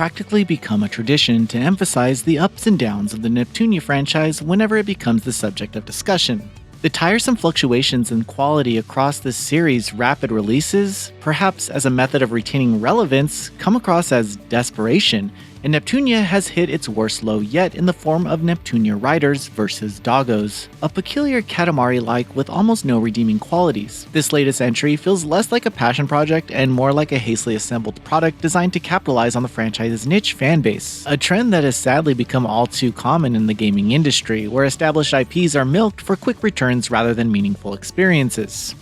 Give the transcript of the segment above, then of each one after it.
practically become a tradition to emphasize the ups and downs of the Neptunia franchise whenever it becomes the subject of discussion. The tiresome fluctuations in quality across this series' rapid releases, perhaps as a method of retaining relevance, come across as desperation, and Neptunia has hit its worst low yet in the form of Neptunia Riders VS Dogoos, a peculiar Katamari-like with almost no redeeming qualities. This latest entry feels less like a passion project and more like a hastily assembled product designed to capitalize on the franchise's niche fanbase, a trend that has sadly become all too common in the gaming industry, where established IPs are milked for quick returns rather than meaningful experiences.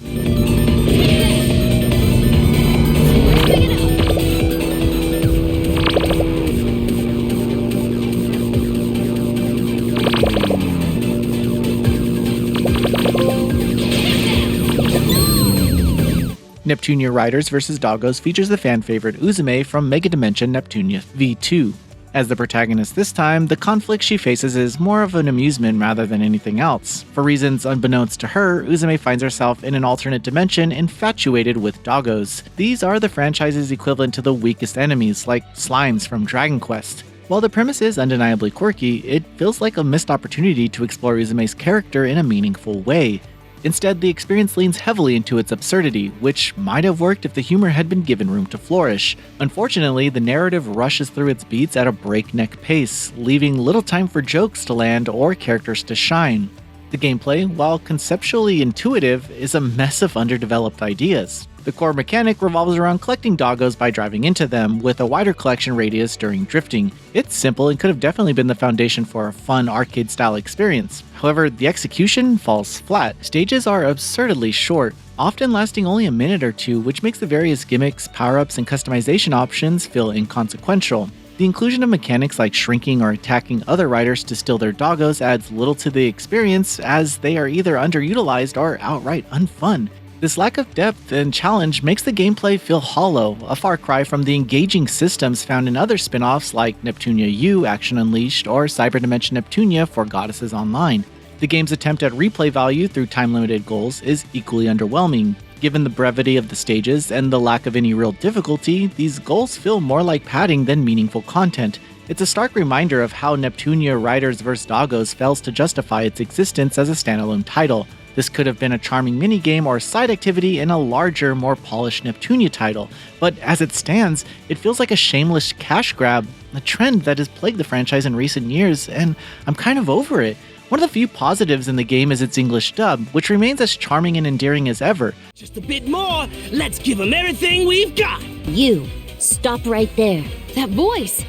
Neptunia Riders vs Dogoos features the fan-favorite Uzume from Mega Dimension Neptunia V2. As the protagonist this time, the conflict she faces is more of an amusement rather than anything else. For reasons unbeknownst to her, Uzume finds herself in an alternate dimension infatuated with doggos. These are the franchise's equivalent to the weakest enemies, like slimes from Dragon Quest. While the premise is undeniably quirky, it feels like a missed opportunity to explore Uzume's character in a meaningful way. Instead, the experience leans heavily into its absurdity, which might have worked if the humor had been given room to flourish. Unfortunately, the narrative rushes through its beats at a breakneck pace, leaving little time for jokes to land or characters to shine. The gameplay, while conceptually intuitive, is a mess of underdeveloped ideas. The core mechanic revolves around collecting doggos by driving into them, with a wider collection radius during drifting. It's simple and could have definitely been the foundation for a fun arcade-style experience. However, the execution falls flat. Stages are absurdly short, often lasting only a minute or two, which makes the various gimmicks, power-ups, and customization options feel inconsequential. The inclusion of mechanics like shrinking or attacking other riders to steal their doggos adds little to the experience, as they are either underutilized or outright unfun. This lack of depth and challenge makes the gameplay feel hollow, a far cry from the engaging systems found in other spin-offs like Neptunia U, Action Unleashed, or Cyber Dimension Neptunia for Goddesses Online. The game's attempt at replay value through time-limited goals is equally underwhelming. Given the brevity of the stages and the lack of any real difficulty, these goals feel more like padding than meaningful content. It's a stark reminder of how Neptunia Riders vs Dogoos fails to justify its existence as a standalone title. This could have been a charming minigame or side activity in a larger, more polished Neptunia title, but as it stands, it feels like a shameless cash grab, a trend that has plagued the franchise in recent years, and I'm kind of over it. One of the few positives in the game is its English dub, which remains as charming and endearing as ever. Just a bit more, let's give them everything we've got! You, stop right there. That voice!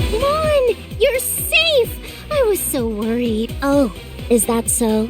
Come on, you're safe! I was so worried. Oh. Is that so?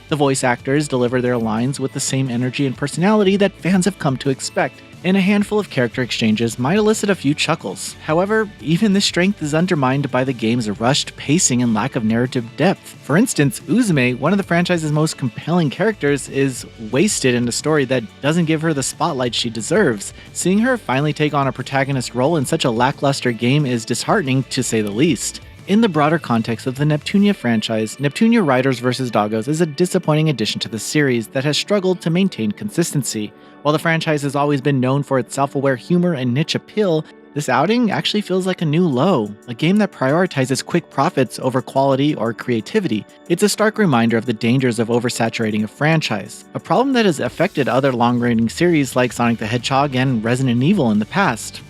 The voice actors deliver their lines with the same energy and personality that fans have come to expect, and a handful of character exchanges might elicit a few chuckles. However, even this strength is undermined by the game's rushed pacing and lack of narrative depth. For instance, Uzume, one of the franchise's most compelling characters, is wasted in a story that doesn't give her the spotlight she deserves. Seeing her finally take on a protagonist role in such a lackluster game is disheartening, to say the least. In the broader context of the Neptunia franchise, Neptunia Riders vs Dogoos is a disappointing addition to the series that has struggled to maintain consistency. While the franchise has always been known for its self-aware humor and niche appeal, this outing actually feels like a new low, a game that prioritizes quick profits over quality or creativity. It's a stark reminder of the dangers of oversaturating a franchise, a problem that has affected other long-running series like Sonic the Hedgehog and Resident Evil in the past.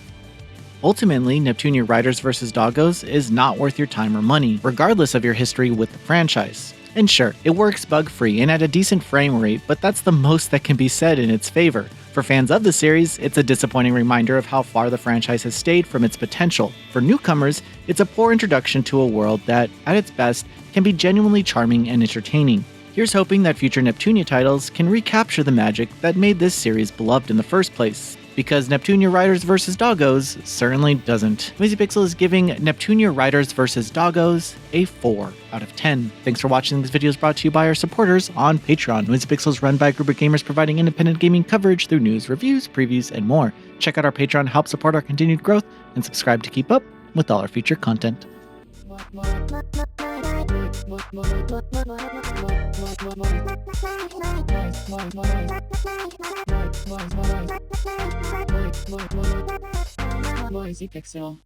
Ultimately, Neptunia Riders vs Dogoos is not worth your time or money, regardless of your history with the franchise. And sure, it works bug-free and at a decent frame rate, but that's the most that can be said in its favor. For fans of the series, it's a disappointing reminder of how far the franchise has stayed from its potential. For newcomers, it's a poor introduction to a world that, at its best, can be genuinely charming and entertaining. Here's hoping that future Neptunia titles can recapture the magic that made this series beloved in the first place, because Neptunia Riders vs Dogoos certainly doesn't. Whimsypixel is giving Neptunia Riders vs Dogoos a 4 out of 10. Thanks for watching. This video is brought to you by our supporters on Patreon. Whimsypixel is run by a group of gamers providing independent gaming coverage through news, reviews, previews, and more. Check out our Patreon to help support our continued growth, and subscribe to keep up with all our future content. Katamari-like Pixel.